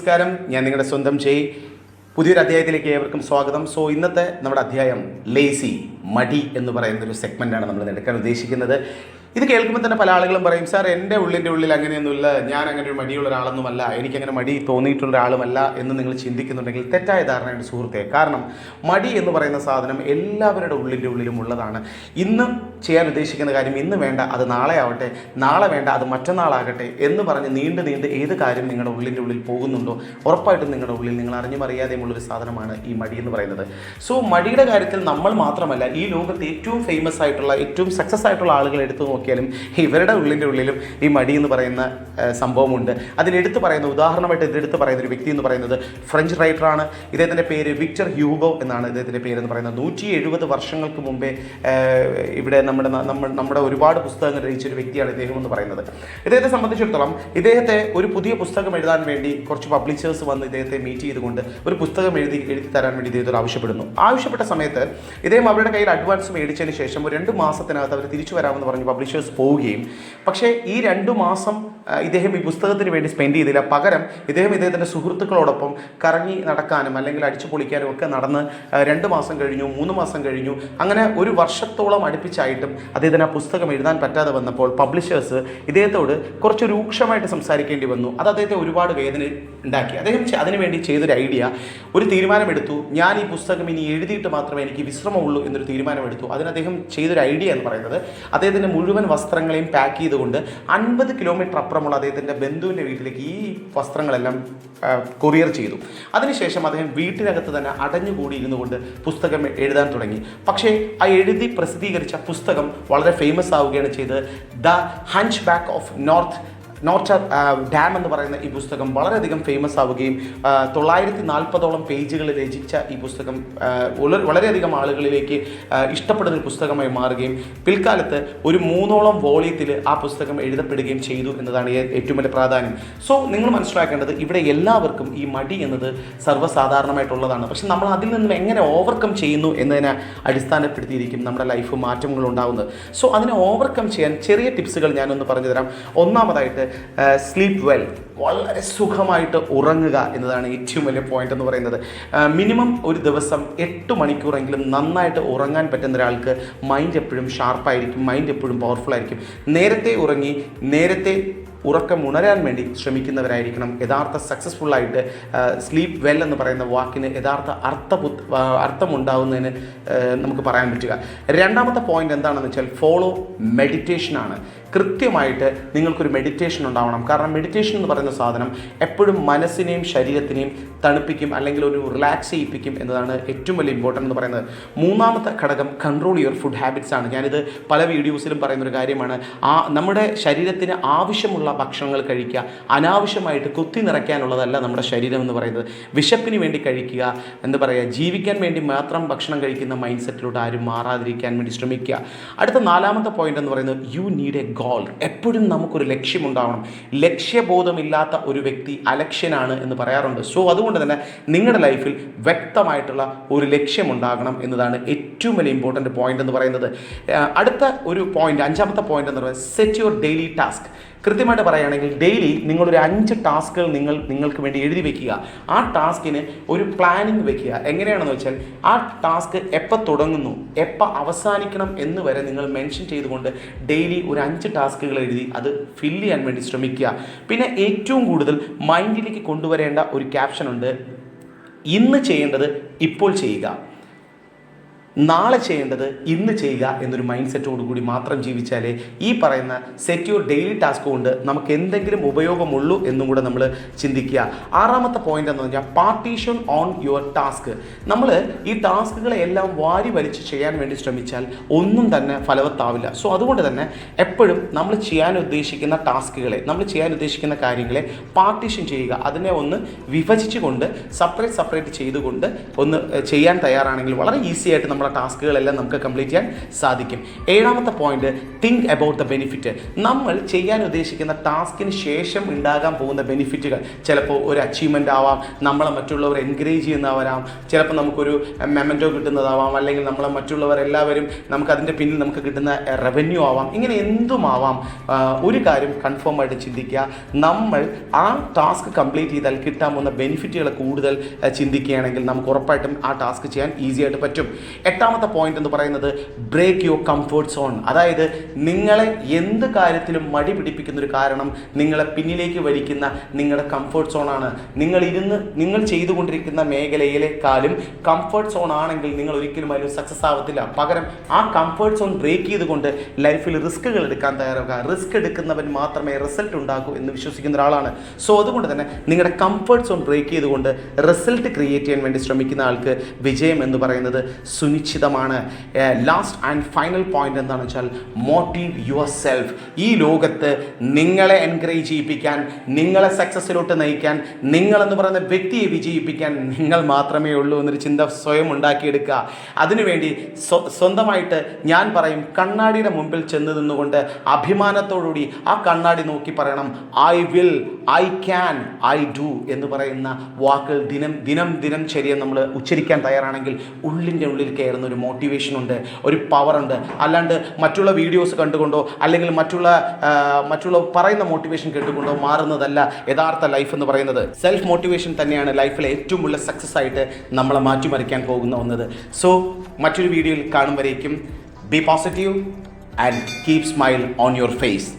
നമസ്കാരം, ഞാൻ നിങ്ങളുടെ സ്വന്തം ജയ്. പുതിയൊരു അധ്യായത്തിലേക്ക് ഏവർക്കും സ്വാഗതം. ഇന്നത്തെ നമ്മുടെ അധ്യായം ലേസി, മടി എന്ന് പറയുന്നൊരു സെഗ്മെൻറ്റാണ് നമ്മൾ എടുക്കാൻ ഉദ്ദേശിക്കുന്നത്. ഇത് കേൾക്കുമ്പോൾ തന്നെ പല ആളുകളും പറയും, സാർ എൻ്റെ ഉള്ളിൽ അങ്ങനെയൊന്നുമില്ല, ഞാൻ അങ്ങനെ ഒരു മടിയുള്ള ഒരാളൊന്നുമല്ല, എനിക്കങ്ങനെ മടി തോന്നിയിട്ടുള്ള ഒരാളുമല്ല എന്ന് നിങ്ങൾ ചിന്തിക്കുന്നുണ്ടെങ്കിൽ തെറ്റായ ധാരണയുടെ സുഹൃത്തെ. കാരണം മടി എന്ന് പറയുന്ന സാധനം എല്ലാവരുടെ ഉള്ളിലും ഉള്ളതാണ്. ഇന്ന് ചെയ്യാൻ ഉദ്ദേശിക്കുന്ന കാര്യം ഇന്ന് വേണ്ട, അത് നാളെ ആവട്ടെ, നാളെ വേണ്ട, അത് മറ്റന്നാളാകട്ടെ എന്ന് പറഞ്ഞ് നീണ്ട് ഏത് കാര്യം നിങ്ങളുടെ ഉള്ളിൽ പോകുന്നുണ്ടോ ഉറപ്പായിട്ടും നിങ്ങളുടെ ഉള്ളിൽ നിങ്ങൾ അറിഞ്ഞും അറിയാതെയുമുള്ളൊരു സാധനമാണ് ഈ മടി എന്ന് പറയുന്നത്. മടിയുടെ കാര്യത്തിൽ നമ്മൾ മാത്രമല്ല, ഈ ലോകത്ത് ഏറ്റവും ഫേമസ് ആയിട്ടുള്ള ഏറ്റവും സക്സസ് ആയിട്ടുള്ള ആളുകൾ എടുത്തു നോക്കിയാലും ഇവരുടെ ഉള്ളിലും ഈ മടി എന്ന് പറയുന്ന സംഭവമുണ്ട്. അതിലെടുത്ത് പറയുന്ന ഉദാഹരണമായിട്ട് ഇതെടുത്ത് പറയുന്ന ഒരു വ്യക്തി എന്ന് പറയുന്നത് ഫ്രഞ്ച് റൈറ്ററാണ്. ഇദ്ദേഹത്തിൻ്റെ പേര് വിക്ടർ ഹ്യൂഗോ എന്നാണ് ഇദ്ദേഹത്തിൻ്റെ പേരെന്ന് പറയുന്നത്. 170 വർഷങ്ങൾക്ക് മുമ്പേ ഇവിടെ നമ്മുടെ ഒരുപാട് പുസ്തകങ്ങൾ രചിച്ചൊരു വ്യക്തിയാണ് ഇദ്ദേഹം എന്ന് പറയുന്നത്. ഇദ്ദേഹത്തെ സംബന്ധിച്ചിടത്തോളം ഇദ്ദേഹത്തെ ഒരു പുതിയ പുസ്തകം എഴുതാൻ വേണ്ടി കുറച്ച് പബ്ലിഷേഴ്സ് വന്ന് ഇദ്ദേഹത്തെ മീറ്റ് ചെയ്തുകൊണ്ട് ഒരു പുസ്തകം എഴുതി തരാൻ വേണ്ടി ഇദ്ദേഹത്തോട് ആവശ്യപ്പെട്ട സമയത്ത് ഇദ്ദേഹം അവരുടെ കയ്യിൽ അഡ്വാൻസ് മേടിച്ചതിന് ശേഷം ഒരു 2 മാസത്തിനകത്ത് അവർ തിരിച്ചു വരാമെന്ന് പറഞ്ഞ് പബ്ലിഷേഴ്സ് പോവുകയും, പക്ഷേ ഈ 2 മാസം ഇദ്ദേഹം ഈ പുസ്തകത്തിന് വേണ്ടി സ്പെൻഡ് ചെയ്തില്ല. പകരം ഇദ്ദേഹത്തിൻ്റെ സുഹൃത്തുക്കളോടൊപ്പം കറങ്ങി നടക്കാനും അല്ലെങ്കിൽ അടിച്ചു പൊളിക്കാനും ഒക്കെ നടന്ന് 2 മാസം കഴിഞ്ഞു, 3 മാസം കഴിഞ്ഞു, അങ്ങനെ ഒരു വർഷത്തോളം അടുപ്പിച്ചായിട്ടും അദ്ദേഹത്തിന് ആ പുസ്തകം എഴുതാൻ പറ്റാതെ വന്നപ്പോൾ പബ്ലിഷേഴ്സ് ഇദ്ദേഹത്തോട് കുറച്ച് രൂക്ഷമായിട്ട് സംസാരിക്കേണ്ടി വന്നു. അത് അദ്ദേഹത്തെ ഒരുപാട് വേദന ഉണ്ടാക്കി. അദ്ദേഹം അതിനുവേണ്ടി ചെയ്തൊരു ഐഡിയ, ഒരു തീരുമാനമെടുത്തു. ഞാൻ ഈ പുസ്തകം ഇനി എഴുതിയിട്ട് മാത്രമേ എനിക്ക് വിശ്രമമുള്ളൂ എന്നൊരു തീരുമാനമെടുത്തു. അതിന് അദ്ദേഹം ചെയ്തൊരു ഐഡിയ എന്ന് പറയുന്നത്, അദ്ദേഹത്തിൻ്റെ മുഴുവൻ വസ്ത്രങ്ങളെയും പാക്ക് ചെയ്തുകൊണ്ട് 50 കിലോമീറ്റർ അപ്പുറമുള്ള അദ്ദേഹത്തിൻ്റെ ബന്ധുവിൻ്റെ വീട്ടിലേക്ക് ഈ വസ്ത്രങ്ങളെല്ലാം കൊറിയർ ചെയ്തു. അതിനുശേഷം അദ്ദേഹം വീട്ടിനകത്ത് തന്നെ അടഞ്ഞുകൂടി ഇരുന്നു കൊണ്ട് പുസ്തകം എഴുതാൻ തുടങ്ങി. പക്ഷേ ആ എഴുതി പ്രസിദ്ധീകരിച്ച പുസ്തകം വളരെ ഫേമസ് ആവുകയാണ് ചെയ്തത്. The hunchback of Notre Dame എന്ന് പറയുന്ന ഈ പുസ്തകം വളരെയധികം ഫേമസ് ആവുകയും 940ഓളം പേജുകൾ രചിച്ച ഈ പുസ്തകം വളരെയധികം ആളുകളിലേക്ക് ഇഷ്ടപ്പെടുന്ന ഒരു പുസ്തകമായി മാറുകയും പിൽക്കാലത്ത് ഒരു 3ഓളം വോളിയത്തിൽ ആ പുസ്തകം എഴുതപ്പെടുകയും ചെയ്തു എന്നതാണ് ഏറ്റവും വലിയ പ്രാധാന്യം. നിങ്ങൾ മനസ്സിലാക്കേണ്ടത്, ഇവിടെ എല്ലാവർക്കും ഈ മടി എന്നത് സർവ്വസാധാരണമായിട്ടുള്ളതാണ്. പക്ഷെ നമ്മൾ അതിൽ നിന്നും എങ്ങനെ ഓവർകം ചെയ്യുന്നു എന്നതിനെ അടിസ്ഥാനപ്പെടുത്തിയിരിക്കും നമ്മുടെ ലൈഫ് മാറ്റങ്ങൾ ഉണ്ടാകുന്നത്. അതിനെ ഓവർകം ചെയ്യാൻ ചെറിയ ടിപ്സുകൾ ഞാനൊന്ന് പറഞ്ഞു തരാം. ഒന്നാമതായിട്ട് സ്ലീപ്പ് വെൽ, വളരെ സുഖമായിട്ട് ഉറങ്ങുക എന്നതാണ് ഏറ്റവും വലിയ പോയിന്റ് എന്ന് പറയുന്നത്. മിനിമം ഒരു ദിവസം 8 മണിക്കൂറെങ്കിലും നന്നായിട്ട് ഉറങ്ങാൻ പറ്റുന്ന ഒരാൾക്ക് മൈൻഡ് എപ്പോഴും ഷാർപ്പായിരിക്കും, മൈൻഡ് എപ്പോഴും പവർഫുൾ ആയിരിക്കും. നേരത്തെ ഉറങ്ങി നേരത്തെ ഉറക്കം ഉണരാൻ വേണ്ടി ശ്രമിക്കുന്നവരായിരിക്കണം യഥാർത്ഥ സക്സസ്ഫുള്ളായിട്ട് സ്ലീപ്പ് വെൽ എന്ന് പറയുന്ന വാക്കിന് യഥാർത്ഥ അർത്ഥമുണ്ടാകുന്നതിന് നമുക്ക് പറയാൻ പറ്റുക. രണ്ടാമത്തെ പോയിന്റ് എന്താണെന്ന് വെച്ചാൽ ഫോളോ മെഡിറ്റേഷനാണ്. കൃത്യമായിട്ട് നിങ്ങൾക്കൊരു മെഡിറ്റേഷൻ ഉണ്ടാവണം. കാരണം മെഡിറ്റേഷൻ എന്ന് പറയുന്ന സാധനം എപ്പോഴും മനസ്സിനെയും ശരീരത്തിനെയും തണുപ്പിക്കും, അല്ലെങ്കിൽ ഒരു റിലാക്സ് ചെയ്യിപ്പിക്കും എന്നതാണ് ഏറ്റവും വലിയ ഇമ്പോർട്ടൻ്റ് എന്ന് പറയുന്നത്. മൂന്നാമത്തെ ഘടകം കൺട്രോൾ യുവർ ഫുഡ് ഹാബിറ്റ്സ് ആണ്. ഞാനിത് പല വീഡിയോസിലും പറയുന്നൊരു കാര്യമാണ്. നമ്മുടെ ശരീരത്തിന് ആവശ്യമുള്ള ഭക്ഷണങ്ങൾ കഴിക്കുക, അനാവശ്യമായിട്ട് കുത്തി നിറയ്ക്കാനുള്ളതല്ല നമ്മുടെ ശരീരം എന്ന് പറയുന്നത്. വിശപ്പിന് വേണ്ടി കഴിക്കുക, ജീവിക്കാൻ വേണ്ടി മാത്രം ഭക്ഷണം കഴിക്കുന്ന മൈൻഡ് സെറ്റിലോട്ട് ആരും മാറാതിരിക്കാൻ വേണ്ടി ശ്രമിക്കുക. അടുത്ത 4ാമത്തെ പോയിന്റ് എന്ന് പറയുന്നത് യു നീഡ് എ ഗോൾ. എപ്പോഴും നമുക്കൊരു ലക്ഷ്യമുണ്ടാവണം. ലക്ഷ്യബോധമില്ലാത്ത ഒരു വ്യക്തി അലക്ഷ്യനാണ് എന്ന് പറയാറുണ്ട്. അതുകൊണ്ട് തന്നെ നിങ്ങളുടെ ലൈഫിൽ വ്യക്തമായിട്ടുള്ള ഒരു ലക്ഷ്യമുണ്ടാകണം എന്നതാണ് ഏറ്റവും വലിയ ഇമ്പോർട്ടൻ്റ് പോയിന്റ് എന്ന് പറയുന്നത്. അടുത്ത ഒരു പോയിന്റ്, 5ാമത്തെ പോയിന്റ് എന്ന് പറയുന്നത് സെറ്റ് യുവർ ഡെയിലി ടാസ്ക്. കൃത്യമായിട്ട് പറയുകയാണെങ്കിൽ ഡെയിലി നിങ്ങളൊരു 5 ടാസ്കുകൾ നിങ്ങൾക്ക് വേണ്ടി എഴുതി വെക്കുക. ആ ടാസ്കിന് ഒരു പ്ലാനിങ് വെക്കുക. എങ്ങനെയാണെന്ന് വെച്ചാൽ ആ ടാസ്ക് എപ്പോൾ തുടങ്ങുന്നു, എപ്പോൾ അവസാനിക്കണം എന്ന് വരെ നിങ്ങൾ മെൻഷൻ ചെയ്തുകൊണ്ട് ഡെയിലി ഒരു 5 ടാസ്കുകൾ എഴുതി അത് ഫില്ല് ചെയ്യാൻ വേണ്ടി ശ്രമിക്കുക. പിന്നെ ഏറ്റവും കൂടുതൽ മൈൻഡിലേക്ക് കൊണ്ടുവരേണ്ട ഒരു ക്യാപ്ഷൻ ഉണ്ട്, ഇന്ന് ചെയ്യേണ്ടത് ഇപ്പോൾ ചെയ്യുക, നാളെ ചെയ്യേണ്ടത് ഇന്ന് ചെയ്യുക എന്നൊരു മൈൻഡ് സെറ്റോടു കൂടി മാത്രം ജീവിച്ചാലേ ഈ പറയുന്ന സെറ്റ് യുവർ ഡെയിലി ടാസ്ക് കൊണ്ട് നമുക്ക് എന്തെങ്കിലും ഉപയോഗമുള്ളൂ എന്നും കൂടെ നമ്മൾ ചിന്തിക്കുക. 6ാമത്തെ പോയിന്റ് എന്ന് പറഞ്ഞാൽ പാർട്ടീഷൻ ഓൺ യുവർ ടാസ്ക്. നമ്മൾ ഈ ടാസ്കുകളെ എല്ലാം വാരി വലിച്ച് ചെയ്യാൻ വേണ്ടി ശ്രമിച്ചാൽ ഒന്നും തന്നെ ഫലവത്താവില്ല. അതുകൊണ്ട് തന്നെ എപ്പോഴും നമ്മൾ ചെയ്യാൻ ഉദ്ദേശിക്കുന്ന ടാസ്കുകളെ, നമ്മൾ ചെയ്യാൻ ഉദ്ദേശിക്കുന്ന കാര്യങ്ങളെ പാർട്ടീഷൻ ചെയ്യുക. അതിനെ ഒന്ന് വിഭജിച്ചുകൊണ്ട് സെപ്പറേറ്റ് ചെയ്തുകൊണ്ട് ഒന്ന് ചെയ്യാൻ തയ്യാറാണെങ്കിൽ വളരെ ഈസി ആയിട്ട് നമ്മുടെ ചെയ്യാനുള്ള ടാസ്കുകളെല്ലാം നമുക്ക് കംപ്ലീറ്റ് ചെയ്യാൻ സാധിക്കും. 7ാമത്തെ point, think about the benefit. നമ്മൾ ചെയ്യാൻ ഉദ്ദേശിക്കുന്ന ടാസ്കിന് ശേഷം ഉണ്ടാകാൻ പോകുന്ന ബെനിഫിറ്റുകൾ, ചിലപ്പോൾ ഒരു അച്ചീവ്മെൻ്റ് ആവാം, നമ്മളെ മറ്റുള്ളവർ എൻകറേജ് ചെയ്യുന്നവരാം, ചിലപ്പോൾ നമുക്കൊരു മെമൻറ്റോ കിട്ടുന്നതാവാം, അല്ലെങ്കിൽ നമ്മളെ മറ്റുള്ളവരെല്ലാവരും നമുക്കതിൻ്റെ പിന്നിൽ നമുക്ക് കിട്ടുന്ന റവന്യൂ ആവാം, ഇങ്ങനെ എന്തുമാവാം. ഒരു കാര്യം കൺഫേം ആയിട്ട് ചിന്തിക്കുക, നമ്മൾ ആ ടാസ്ക് കംപ്ലീറ്റ് ചെയ്താൽ കിട്ടാൻ പോകുന്ന ബെനിഫിറ്റുകൾ കൂടുതൽ ചിന്തിക്കുകയാണെങ്കിൽ നമുക്ക് ഉറപ്പായിട്ടും ആ ടാസ്ക് ചെയ്യാൻ ഈസി ആയിട്ട് പറ്റും. 8ാമത്തെ പോയിന്റ് എന്ന് പറയുന്നത് ബ്രേക്ക് യുവർ കംഫർട്ട് സോൺ. അതായത് നിങ്ങളെ എന്ത് കാര്യത്തിലും മടി പിടിപ്പിക്കുന്ന ഒരു കാരണം നിങ്ങളെ പിന്നിലേക്ക് വലിക്കുന്ന നിങ്ങളുടെ കംഫർട്ട് സോണാണ്. നിങ്ങൾ ചെയ്തുകൊണ്ടിരിക്കുന്ന മേഖലയിലേക്കാളും കംഫർട്ട് സോൺ ആണെങ്കിൽ നിങ്ങൾ ഒരിക്കലും അതിൽ സക്സസ് ആവത്തില്ല. പകരം ആ കംഫർട്ട് സോൺ ബ്രേക്ക് ചെയ്തുകൊണ്ട് ലൈഫിൽ റിസ്കുകൾ എടുക്കാൻ തയ്യാറാവുക. റിസ്ക് എടുക്കുന്നവൻ മാത്രമേ റിസൾട്ട് ഉണ്ടാക്കൂ എന്ന് വിശ്വസിക്കുന്ന ഒരാളാണ്. സോ അതുകൊണ്ട് തന്നെ നിങ്ങളുടെ കംഫർട്ട് സോൺ ബ്രേക്ക് ചെയ്തുകൊണ്ട് റിസൾട്ട് ക്രിയേറ്റ് ചെയ്യാൻ വേണ്ടി ശ്രമിക്കുന്ന ആൾക്ക് വിജയം എന്ന് പറയുന്നത് സുനിശ്ചിതമാണ്. ലാസ്റ്റ് ആൻഡ് ഫൈനൽ പോയിന്റ് എന്താണെന്ന് വെച്ചാൽ മോട്ടീവ് യുവർ സെൽഫ്. ഈ ലോകത്ത് നിങ്ങളെ എൻകറേജ് ചെയ്യിപ്പിക്കാൻ, നിങ്ങളെ സക്സസ്സിലോട്ട് നയിക്കാൻ, നിങ്ങളെന്ന് പറയുന്ന വ്യക്തിയെ വിജയിപ്പിക്കാൻ നിങ്ങൾ മാത്രമേ ഉള്ളൂ എന്നൊരു ചിന്ത സ്വയം ഉണ്ടാക്കിയെടുക്കുക. അതിനുവേണ്ടി സ്വന്തമായിട്ട് ഞാൻ പറയും, കണ്ണാടിയുടെ മുമ്പിൽ ചെന്ന് നിന്നുകൊണ്ട് അഭിമാനത്തോടുകൂടി ആ കണ്ണാടി നോക്കി പറയണം, I will, I can, I do എന്ന് പറയുന്ന വാക്കുകൾ ദിനം ശരിയെ നമ്മൾ ഉച്ചരിക്കാൻ തയ്യാറാണെങ്കിൽ ഉള്ളിൻ്റെ ഉള്ളിൽ കയറുന്ന ഒരു മോട്ടിവേഷൻ ഉണ്ട്, ഒരു പവറുണ്ട്. അല്ലാണ്ട് മറ്റുള്ള വീഡിയോസ് കണ്ടുകൊണ്ടോ അല്ലെങ്കിൽ മറ്റുള്ള പറയുന്ന മോട്ടിവേഷൻ കേട്ടുകൊണ്ടോ മാറുന്നതല്ല യഥാർത്ഥ ലൈഫ് എന്ന് പറയുന്നത്. സെൽഫ് മോട്ടിവേഷൻ തന്നെയാണ് ലൈഫിലെ ഏറ്റവും വലിയ സക്സസ് ആയിട്ട് നമ്മളെ മാറ്റിമറിക്കാൻ പോകുന്ന ഒന്നത്. സോ മറ്റൊരു വീഡിയോയിൽ കാണും വരേക്കും be positive and keep smile on your face.